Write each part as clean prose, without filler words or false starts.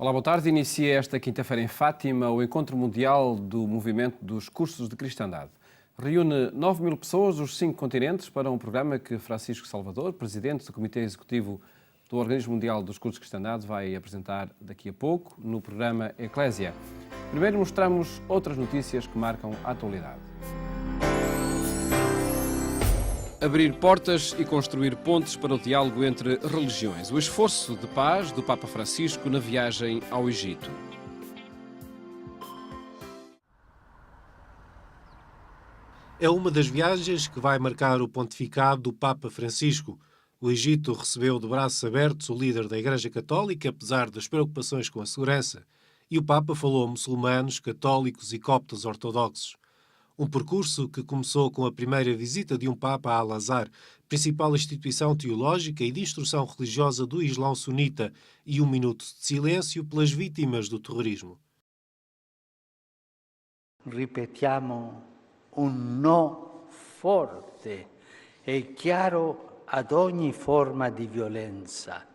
Olá, boa tarde. Inicia esta quinta-feira em Fátima o Encontro Mundial do Movimento dos Cursos de Cristandade. Reúne 9.000 pessoas dos 5 continentes para um programa que Francisco Salvador, presidente do Comitê Executivo do Organismo Mundial dos Cursos de Cristandade, vai apresentar daqui a pouco no programa Eclésia. Primeiro mostramos outras notícias que marcam a atualidade. Abrir portas e construir pontes para o diálogo entre religiões. O esforço de paz do Papa Francisco na viagem ao Egito. É uma das viagens que vai marcar o pontificado do Papa Francisco. O Egito recebeu de braços abertos o líder da Igreja Católica, apesar das preocupações com a segurança, e o Papa falou a muçulmanos, católicos e coptos ortodoxos. Um percurso que começou com a primeira visita de um Papa a Al-Azhar, principal instituição teológica e de instrução religiosa do Islão sunita, e um minuto de silêncio pelas vítimas do terrorismo. Ripetiamo un no forte e chiaro ad ogni forma di violenza,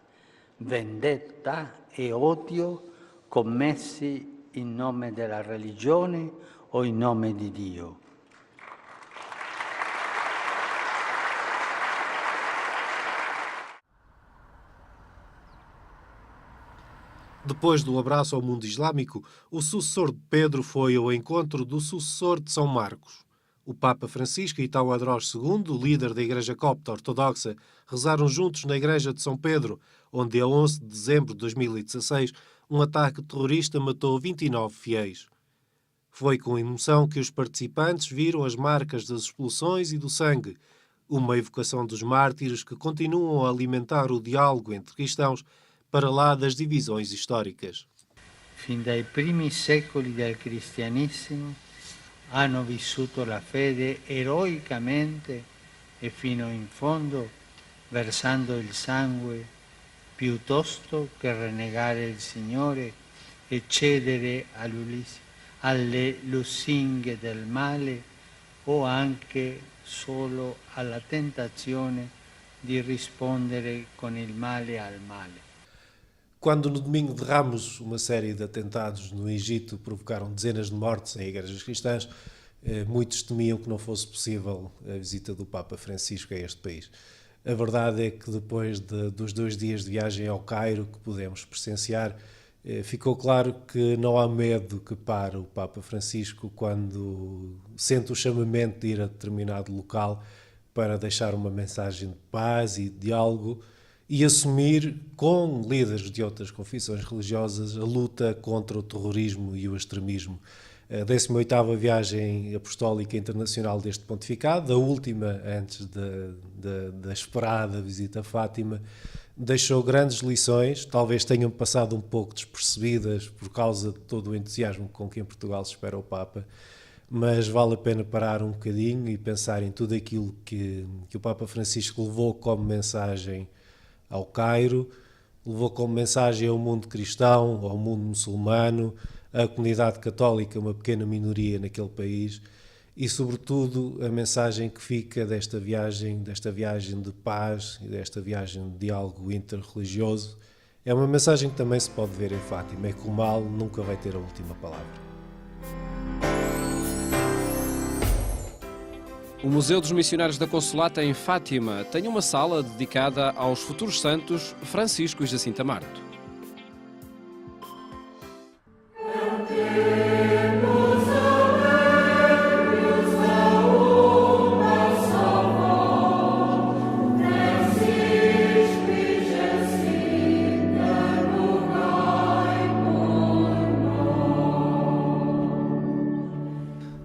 vendetta e odio commessi in nome della religione o in nome di Dio. Depois do abraço ao mundo islâmico, o sucessor de Pedro foi ao encontro do sucessor de São Marcos. O Papa Francisco e Tawadros II, líder da Igreja Copta Ortodoxa, rezaram juntos na Igreja de São Pedro, onde a 11 de dezembro de 2016 um ataque terrorista matou 29 fiéis. Foi com emoção que os participantes viram as marcas das explosões e do sangue, uma evocação dos mártires que continuam a alimentar o diálogo entre cristãos para lá das divisões históricas. Fin dai primi secoli del cristianesimo hanno vissuto la fede eroicamente e fino in fondo, versando il sangue, piuttosto che renegare il Signore e cedere alle lusinghe del male o anche solo alla tentazione di rispondere con il male al male. Quando no domingo de Ramos uma série de atentados no Egito provocaram dezenas de mortes em igrejas cristãs, muitos temiam que não fosse possível a visita do Papa Francisco a este país. A verdade é que depois dos 2 dias de viagem ao Cairo que pudemos presenciar, ficou claro que não há medo que pare o Papa Francisco quando sente o chamamento de ir a determinado local para deixar uma mensagem de paz e de diálogo e assumir com líderes de outras confissões religiosas a luta contra o terrorismo e o extremismo. A 18ª viagem apostólica internacional deste pontificado, a última antes da esperada visita a Fátima, deixou grandes lições, talvez tenham passado um pouco despercebidas por causa de todo o entusiasmo com que em Portugal se espera o Papa, mas vale a pena parar um bocadinho e pensar em tudo aquilo que o Papa Francisco levou como mensagem ao Cairo, levou como mensagem ao mundo cristão, ao mundo muçulmano, à comunidade católica, uma pequena minoria naquele país, e sobretudo a mensagem que fica desta viagem de paz e desta viagem de diálogo interreligioso, é uma mensagem que também se pode ver em Fátima, é que o mal nunca vai ter a última palavra. O Museu dos Missionários da Consolata em Fátima tem uma sala dedicada aos futuros santos Francisco e Jacinta Marto.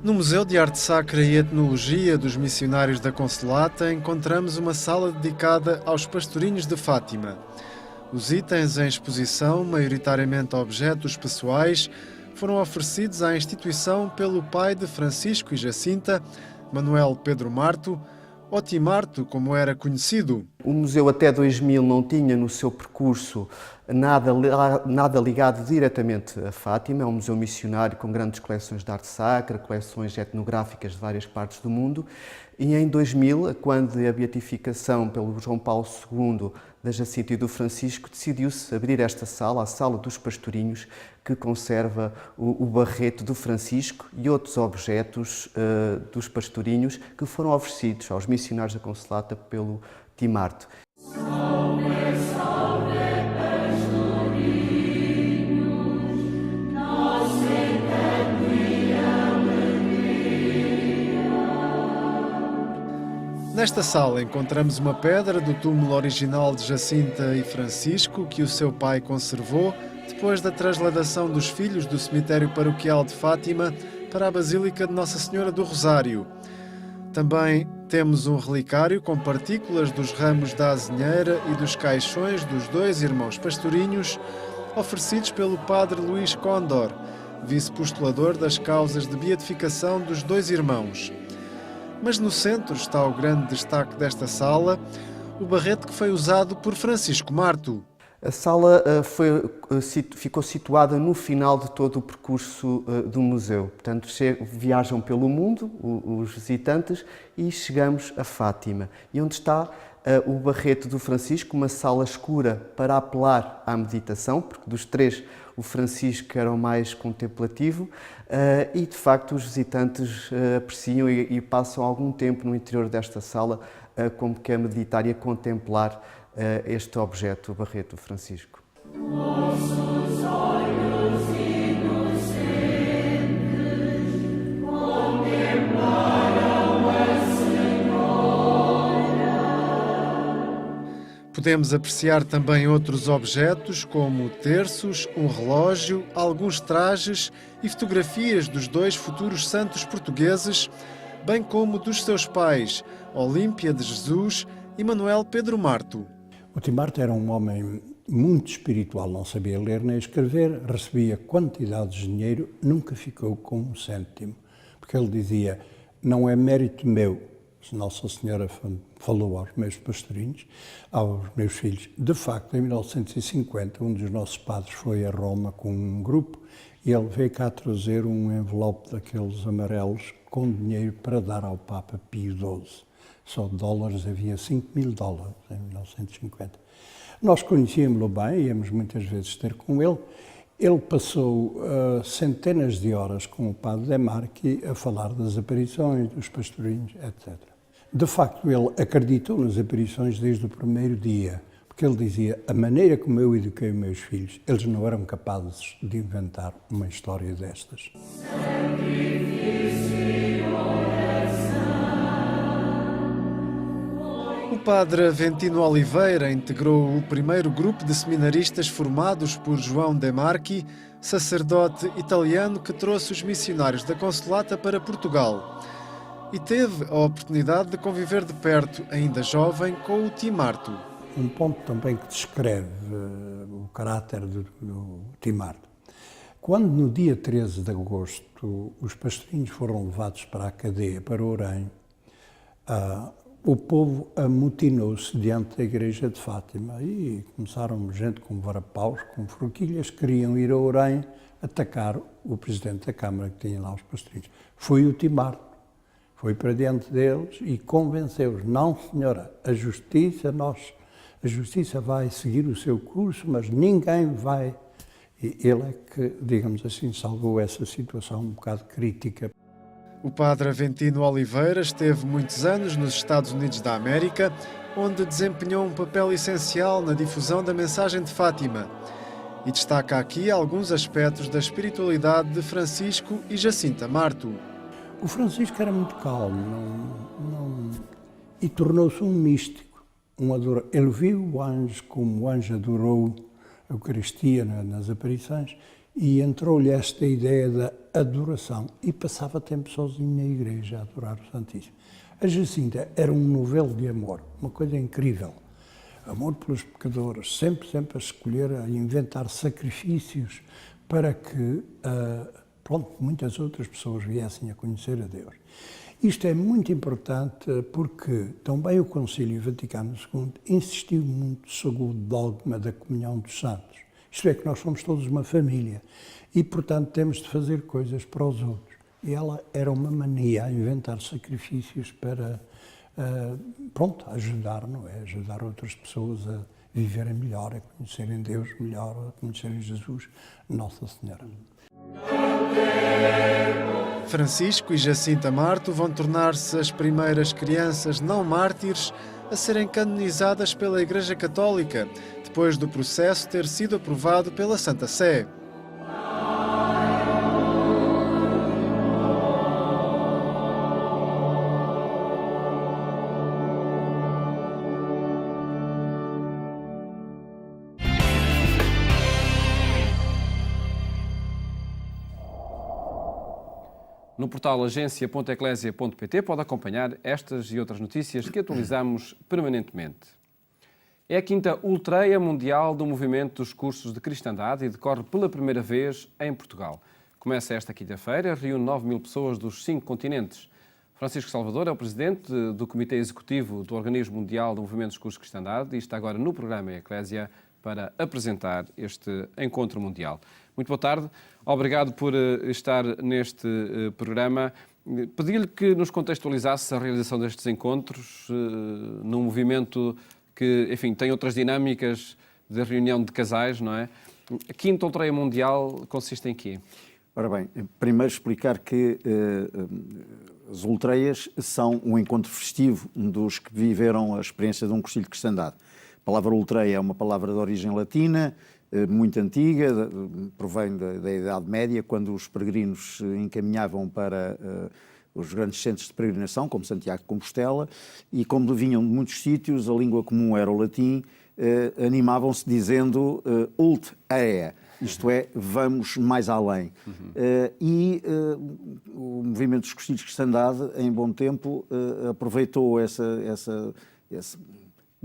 No Museu de Arte Sacra e Etnologia dos Missionários da Consolata encontramos uma sala dedicada aos pastorinhos de Fátima. Os itens em exposição, maioritariamente objetos pessoais, foram oferecidos à instituição pelo pai de Francisco e Jacinta, Manuel Pedro Marto, ou Timarto, como era conhecido. O museu até 2000 não tinha no seu percurso nada ligado diretamente a Fátima. É um museu missionário com grandes coleções de arte sacra, coleções etnográficas de várias partes do mundo. E em 2000, quando a beatificação pelo João Paulo II da Jacinta e do Francisco, decidiu-se abrir esta sala, a Sala dos Pastorinhos, que conserva o barrete do Francisco e outros objetos dos pastorinhos que foram oferecidos aos missionários da Consolata pelo Timarto. Nesta sala encontramos uma pedra do túmulo original de Jacinta e Francisco que o seu pai conservou depois da trasladação dos filhos do cemitério paroquial de Fátima para a Basílica de Nossa Senhora do Rosário. Também temos um relicário com partículas dos ramos da azinheira e dos caixões dos dois irmãos pastorinhos, oferecidos pelo padre Luís Condor, vice-postulador das causas de beatificação dos dois irmãos. Mas no centro está o grande destaque desta sala, o barrete que foi usado por Francisco Marto. A sala ficou situada no final de todo o percurso do museu. Portanto, viajam pelo mundo os visitantes e chegamos a Fátima. E onde está o barrete do Francisco, uma sala escura para apelar à meditação, porque dos três o Francisco era o mais contemplativo e, de facto, os visitantes apreciam e passam algum tempo no interior desta sala como que a meditar e a contemplar este objeto, o barrete do Francisco. Nossos olhos inocentes contemplaram a Senhora. Podemos apreciar também outros objetos, como terços, um relógio, alguns trajes e fotografias dos dois futuros santos portugueses, bem como dos seus pais, Olímpia de Jesus e Manuel Pedro Marto. O Timarto era um homem muito espiritual, não sabia ler nem escrever, recebia quantidade de dinheiro, nunca ficou com um cêntimo, porque ele dizia, não é mérito meu, se Nossa Senhora falou aos meus pastorinhos, aos meus filhos. De facto, em 1950, um dos nossos padres foi a Roma com um grupo e ele veio cá trazer um envelope daqueles amarelos com dinheiro para dar ao Papa Pio XII. Só de dólares havia 5.000 dólares em 1950. Nós conhecíamos-lo bem, íamos muitas vezes ter com ele. Ele passou centenas de horas com o padre Demarchi a falar das aparições, dos pastorinhos, etc. De facto, ele acreditou nas aparições desde o primeiro dia, porque ele dizia, a maneira como eu eduquei os meus filhos, eles não eram capazes de inventar uma história destas. O padre Aventino Oliveira integrou o primeiro grupo de seminaristas formados por João Demarchi, sacerdote italiano que trouxe os missionários da Consolata para Portugal. E teve a oportunidade de conviver de perto, ainda jovem, com o Timarto. Um ponto também que descreve o caráter do Timarto. Quando no dia 13 de agosto os pastorinhos foram levados para a cadeia, para Orém, o povo amotinou-se diante da igreja de Fátima e começaram gente com varapaus, com forquilhas, queriam ir a Orém atacar o presidente da Câmara que tinha lá os pastorinhos. Foi o Timarto, foi para diante deles e convenceu-os, não senhora, a justiça vai seguir o seu curso, mas ninguém vai. E ele é que, digamos assim, salvou essa situação um bocado crítica. O padre Aventino Oliveira esteve muitos anos nos Estados Unidos da América, onde desempenhou um papel essencial na difusão da mensagem de Fátima. E destaca aqui alguns aspectos da espiritualidade de Francisco e Jacinta Marto. O Francisco era muito calmo e tornou-se um místico, um adorador. Ele viu o anjo como o anjo adorou a Eucaristia nas aparições e entrou-lhe esta ideia da adoração e passava tempo sozinho na igreja a adorar o Santíssimo. A Jacinta era um novelo de amor, uma coisa incrível. Amor pelos pecadores, sempre a escolher, a inventar sacrifícios para que muitas outras pessoas viessem a conhecer a Deus. Isto é muito importante porque também o Concílio Vaticano II insistiu muito sobre o dogma da comunhão dos santos. Isto é, que nós somos todos uma família e, portanto, temos de fazer coisas para os outros. E ela era uma mania a inventar sacrifícios para, ajudar, não é? Ajudar outras pessoas a viverem melhor, a conhecerem Deus melhor, a conhecerem Jesus, Nossa Senhora. Francisco e Jacinta Marto vão tornar-se as primeiras crianças não mártires a serem canonizadas pela Igreja Católica, depois do processo ter sido aprovado pela Santa Sé. No portal agência.eclésia.pt pode acompanhar estas e outras notícias que atualizamos permanentemente. É a 5ª Ultreia Mundial do Movimento dos Cursos de Cristandade e decorre pela primeira vez em Portugal. Começa esta quinta-feira, reúne 9.000 pessoas dos 5 continentes. Francisco Salvador é o presidente do Comitê Executivo do Organismo Mundial do Movimento dos Cursos de Cristandade e está agora no programa Eclésia para apresentar este encontro mundial. Muito boa tarde, obrigado por estar neste programa. Pedi-lhe que nos contextualizasse a realização destes encontros num movimento que, enfim, tem outras dinâmicas de reunião de casais, não é? A 5ª Ultreia Mundial consiste em quê? Ora bem, primeiro explicar que as Ultreias são um encontro festivo dos que viveram a experiência de um cursilho de cristandade. A palavra Ultreia é uma palavra de origem latina, muito antiga, provém da Idade Média, quando os peregrinos encaminhavam para os grandes centros de peregrinação, como Santiago de Compostela, e como vinham de muitos sítios, a língua comum era o latim, animavam-se dizendo ult ea, isto é, vamos mais além. O movimento dos cursilhos de cristandade, em bom tempo, aproveitou esse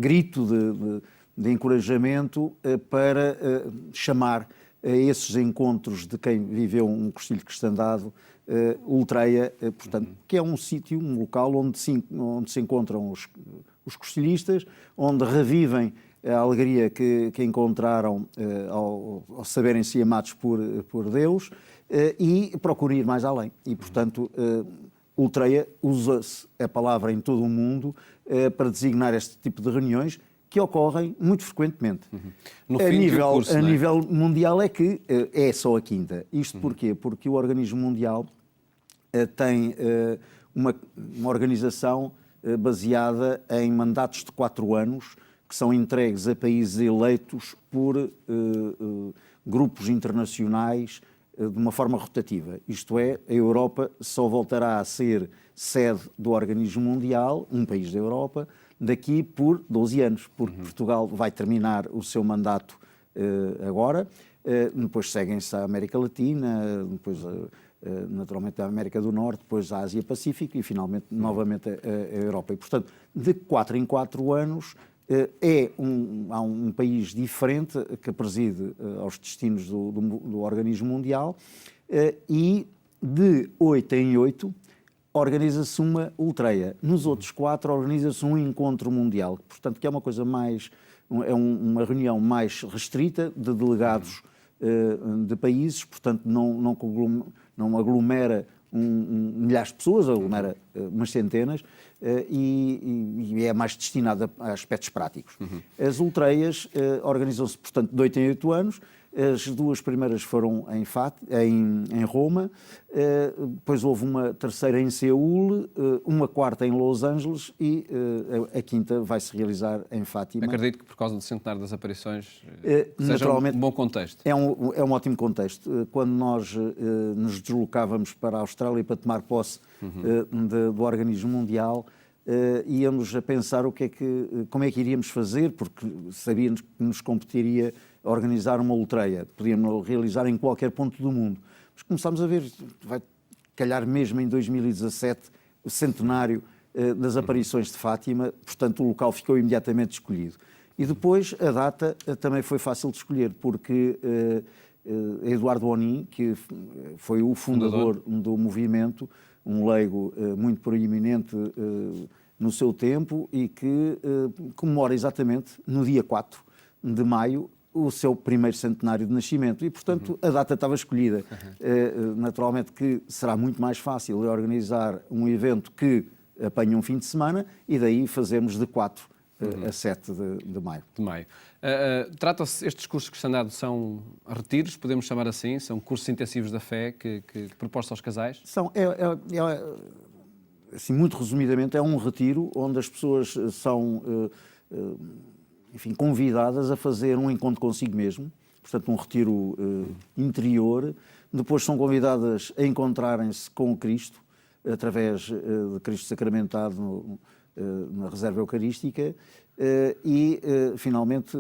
grito de encorajamento para chamar a esses encontros de quem viveu um cursilho de cristandade, Ultreia, portanto, que é um sítio, um local onde se encontram os cursilhistas, onde revivem a alegria que encontraram ao saberem-se amados por Deus e procuram ir mais além. E, portanto, Ultreia usa-se a palavra em todo o mundo para designar este tipo de reuniões que ocorrem muito frequentemente. A nível mundial é que é só a 5ª. Isto porquê? Porque o Organismo Mundial tem uma organização baseada em mandatos de 4 anos que são entregues a países eleitos por grupos internacionais de uma forma rotativa. Isto é, a Europa só voltará a ser sede do Organismo Mundial, um país da Europa, daqui por 12 anos, porque Portugal vai terminar o seu mandato agora, depois seguem-se a América Latina, depois naturalmente a América do Norte, depois a Ásia-Pacífico e finalmente novamente a Europa. E, portanto, de 4 em 4 anos há um país diferente que preside aos destinos do Organismo Mundial e de 8 em 8 organiza-se uma Ultreia. Nos outros 4 organiza-se um encontro mundial, portanto que é uma coisa mais, uma reunião mais restrita de delegados de países, portanto não aglomera milhares de pessoas, aglomera umas centenas e é mais destinada a aspectos práticos. As Ultreias organizam-se, portanto, de 8 em 8 anos. As 2 primeiras foram em Roma, depois houve uma terceira em Seul, uma 4ª em Los Angeles e a 5ª vai-se realizar em Fátima. Acredito que por causa do centenário das aparições seja um bom contexto. É um ótimo contexto. Quando nós nos deslocávamos para a Austrália para tomar posse do Organismo Mundial, íamos a pensar como é que iríamos fazer, porque sabíamos que nos competiria organizar uma Ultreia. Podíamos realizar em qualquer ponto do mundo. Mas começámos a ver, vai calhar mesmo em 2017, o centenário das aparições de Fátima, portanto o local ficou imediatamente escolhido. E depois a data também foi fácil de escolher, porque Eduardo Bonin, que foi o fundador do movimento, um leigo muito proeminente no seu tempo e que comemora exatamente no dia 4 de maio o seu primeiro centenário de nascimento e, portanto, a data estava escolhida. Naturalmente que será muito mais fácil organizar um evento que apanha um fim de semana e daí fazemos de 4 a 7 de maio. Trata-se, estes cursos de cristandade são retiros, podemos chamar assim, são cursos intensivos da fé que propostos aos casais? São, assim, muito resumidamente, é um retiro onde as pessoas são enfim, convidadas a fazer um encontro consigo mesmo, portanto um retiro interior, depois são convidadas a encontrarem-se com o Cristo, através de Cristo sacramentado na reserva eucarística, e finalmente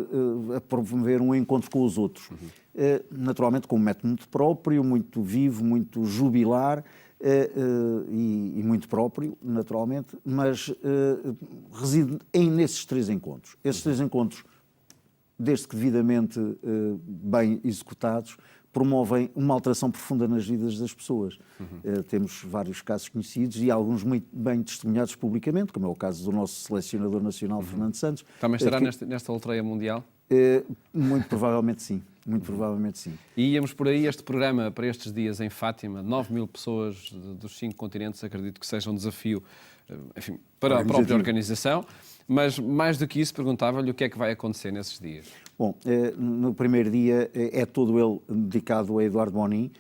a promover um encontro com os outros. Naturalmente com um método muito próprio, muito vivo, muito jubilar, e muito próprio, naturalmente, mas reside nesses 3 encontros. Esses 3 encontros, desde que devidamente bem executados, promovem uma alteração profunda nas vidas das pessoas. Temos vários casos conhecidos e alguns muito bem testemunhados publicamente, como é o caso do nosso selecionador nacional, Fernando Santos. Também estará nesta Ultreia Mundial? Muito provavelmente sim. Muito provavelmente sim. E íamos por aí, este programa para estes dias em Fátima, 9.000 pessoas dos 5 continentes, acredito que seja um desafio, enfim, para a própria organização, mas mais do que isso perguntava-lhe o que é que vai acontecer nesses dias. Bom, no primeiro dia é todo ele dedicado a Eduardo Bonin,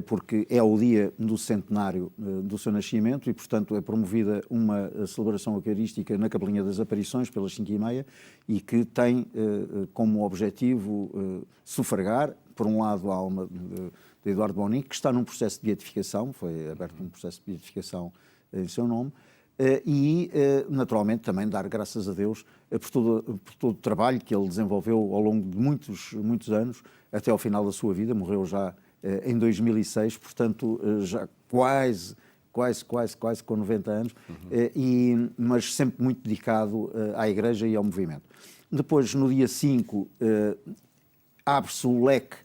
porque é o dia do centenário do seu nascimento e, portanto, é promovida uma celebração eucarística na Capelinha das Aparições, pelas 5h30, e que tem como objetivo sufragar, por um lado, a alma de Eduardo Bonin, que está num processo de beatificação, foi aberto um processo de beatificação em seu nome, e, naturalmente, também dar graças a Deus por todo o trabalho que ele desenvolveu ao longo de muitos anos, até ao final da sua vida. Morreu já em 2006, portanto, já quase com 90 anos, mas sempre muito dedicado à Igreja e ao movimento. Depois, no dia 5, abre-se o leque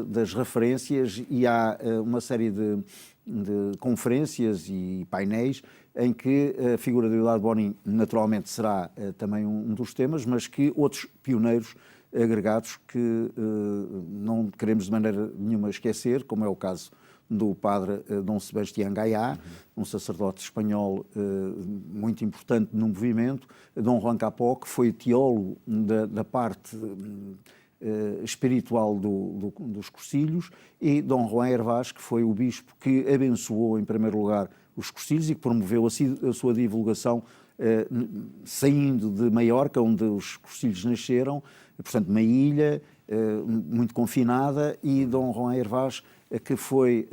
das referências e há uma série de conferências e painéis em que a figura de Eduardo Bonin naturalmente será também um dos temas, mas que outros pioneiros agregados que não queremos de maneira nenhuma esquecer, como é o caso do padre Dom Sebastián Gaiá, um sacerdote espanhol muito importante no movimento, Dom Juan Capó, que foi teólogo da parte espiritual dos cursilhos, e Dom Juan Hervás, que foi o bispo que abençoou em primeiro lugar os cursilhos e que promoveu a sua divulgação saindo de Maiorca, onde os cursilhos nasceram, portanto uma ilha muito confinada, e Dom Juan Hervás, que foi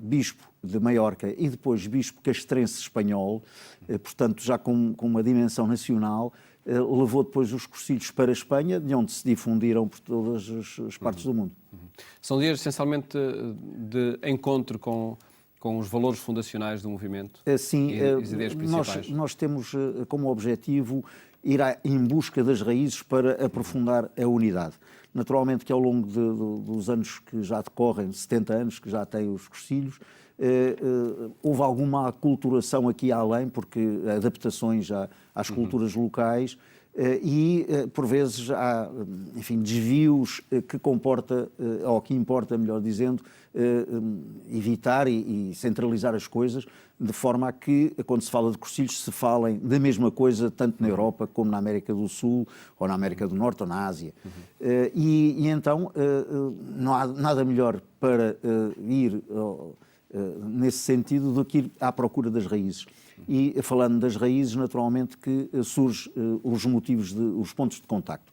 bispo de Maiorca e depois bispo castrense espanhol, portanto já com uma dimensão nacional, levou depois os cursilhos para a Espanha, de onde se difundiram por todas as partes do mundo. São dias essencialmente de encontro com os valores fundacionais do movimento? Sim, e as ideias principais? Nós temos como objetivo ir em busca das raízes para aprofundar a unidade. Naturalmente que ao longo dos anos que já decorrem, 70 anos que já têm os cursilhos, houve alguma aculturação aqui além, porque adaptações às culturas locais, e por vezes há, enfim, desvios que comporta, ou que importa, melhor dizendo, evitar e centralizar as coisas, de forma a que, quando se fala de cursilhos, se falem da mesma coisa, tanto na Europa como na América do Sul, ou na América do Norte, ou na Ásia. E então não há nada melhor para ir nesse sentido do que ir à procura das raízes. E falando das raízes, naturalmente que surgem os pontos de contacto.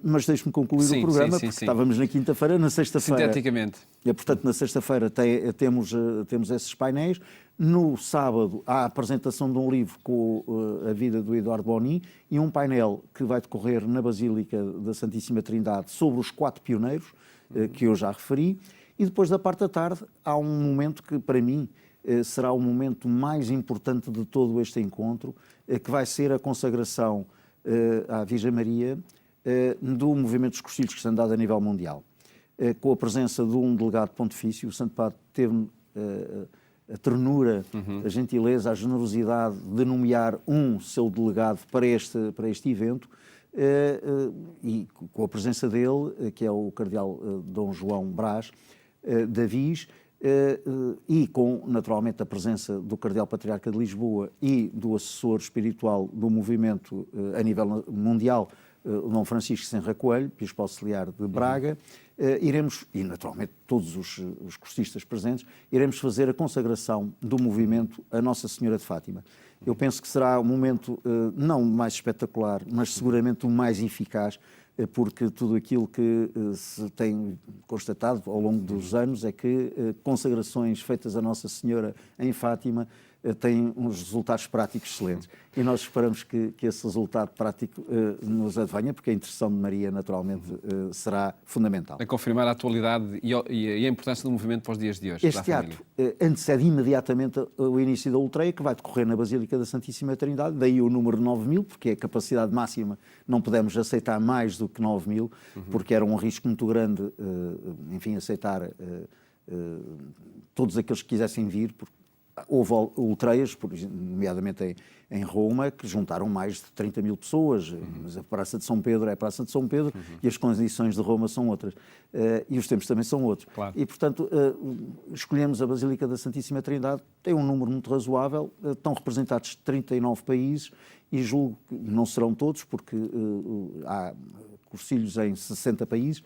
Mas deixe-me concluir o programa, porque estávamos na quinta-feira, na sexta-feira... Sinteticamente. Portanto, na sexta-feira temos esses painéis. No sábado, há a apresentação de um livro com a vida do Eduardo Bonin e um painel que vai decorrer na Basílica da Santíssima Trindade sobre os 4 pioneiros, que eu já referi. E depois da parte da tarde, há um momento que, para mim, será o momento mais importante de todo este encontro, que vai ser a consagração à Virgem Maria do movimento dos cursilhos cristandade a nível mundial, com a presença de um delegado pontifício. O Santo Padre teve a ternura, a gentileza, a generosidade de nomear um seu delegado para este evento, e com a presença dele, que é o cardeal Dom João Brás Davis, e com, naturalmente, a presença do cardeal patriarca de Lisboa e do assessor espiritual do movimento a nível mundial, o Dom Francisco Senra Coelho, bispo auxiliar de Braga, iremos, e naturalmente todos os cursistas presentes, iremos fazer a consagração do movimento a Nossa Senhora de Fátima. Eu penso que será um momento não mais espetacular, mas seguramente o mais eficaz, porque tudo aquilo que se tem constatado ao longo dos anos é que consagrações feitas a Nossa Senhora em Fátima têm uns resultados práticos excelentes. E nós esperamos que esse resultado prático nos advenha, porque a intercessão de Maria, naturalmente, será fundamental. A confirmar a atualidade e a importância do movimento para os dias de hoje. Este ato antecede imediatamente o início da Ultreia, que vai decorrer na Basílica da Santíssima Trindade, daí o número 9.000, porque é a capacidade máxima, não podemos aceitar mais do que 9.000, porque era um risco muito grande, enfim, aceitar todos aqueles que quisessem vir, porque houve ultreias, nomeadamente em Roma, que juntaram mais de 30.000 pessoas, mas a Praça de São Pedro é a Praça de São Pedro e as condições de Roma são outras. E os tempos também são outros. Claro. E, portanto, escolhemos a Basílica da Santíssima Trindade, tem um número muito razoável, estão representados 39 países e julgo que não serão todos, porque há cursilhos em 60 países,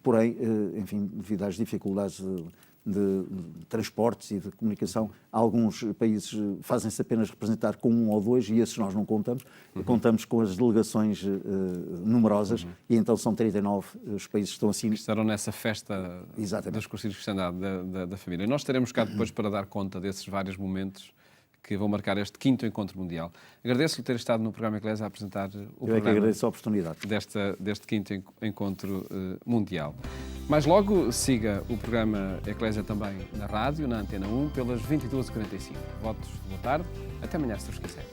porém, enfim, devido às dificuldades de transportes e de comunicação, alguns países fazem-se apenas representar com um ou dois e esses nós não contamos. Contamos com as delegações numerosas e então são 39 os países que estão assim. Que estarão nessa festa dos cursilhos de cristandade da família. Nós estaremos cá depois para dar conta desses vários momentos que vão marcar este 5º Encontro Mundial. Agradeço-lhe ter estado no programa Eclésia a apresentar o programa. Eu é que agradeço a oportunidade. Deste 5º Encontro Mundial. Mais logo, siga o programa Eclésia também na rádio, na Antena 1, pelas 22h45. Votos de boa tarde. Até amanhã, se Deus quiser.